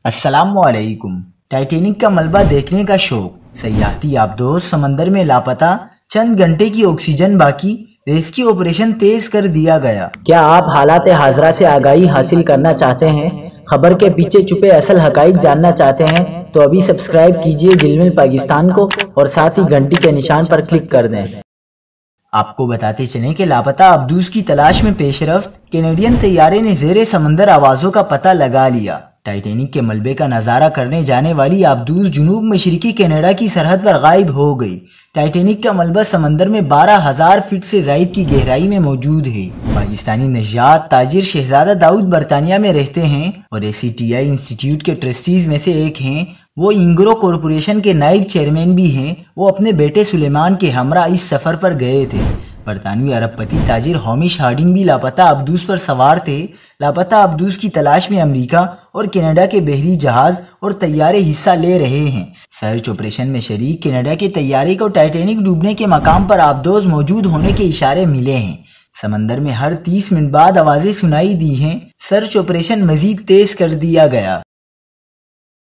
السلام علیکم۔ ٹائٹینک کا ملبہ دیکھنے کا شوق، سیاحتی آبدوز سمندر میں لاپتہ، چند گھنٹے کی آکسیجن باقی، ریسکیو آپریشن تیز کر دیا گیا۔ کیا آپ حالات حاضرہ سے آگاہی حاصل کرنا چاہتے ہیں؟ خبر کے پیچھے چھپے اصل حقائق جاننا چاہتے ہیں تو ابھی سبسکرائب کیجئے جلمل پاکستان کو اور ساتھ ہی گھنٹی کے نشان پر کلک کر دیں۔ آپ کو بتاتے چلیں کہ لاپتہ آبدوز کی تلاش میں پیش رفت کینیڈین طیارے نے زیر سمندر آوازوں کا پتہ لگا لیا۔ ٹائٹینک کے ملبے کا نظارہ کرنے جانے والی آبدوز جنوب مشرقی کینیڈا کی سرحد پر غائب ہو گئی۔ ٹائٹینک کا ملبہ سمندر میں 12,000 فٹ سے زائد کی گہرائی میں موجود ہے۔ پاکستانی نژاد تاجر شہزادہ داؤد برطانیہ میں رہتے ہیں اور ACTI انسٹیٹیوٹ کے ٹرسٹیز میں سے ایک ہیں۔ وہ انگرو کارپوریشن کے نائب چیئرمین بھی ہیں۔ وہ اپنے بیٹے سلیمان کے ہمراہ اس سفر پر گئے تھے۔ برطانوی ارب پتی تاجر ہامش ہارڈنگ بھی لاپتہ آبدوز پر سوار تھے۔ لاپتہ آبدوز کی تلاش میں امریکہ اور کینیڈا کے بحری جہاز اور طیارے حصہ لے رہے ہیں۔ سرچ آپریشن میں شریک کینیڈا کے طیارے کو ٹائٹینک ڈوبنے کے مقام پر آبدوز موجود ہونے کے اشارے ملے ہیں۔ سمندر میں ہر 30 منٹ بعد آوازیں سنائی دی ہیں۔ سرچ آپریشن مزید تیز کر دیا گیا۔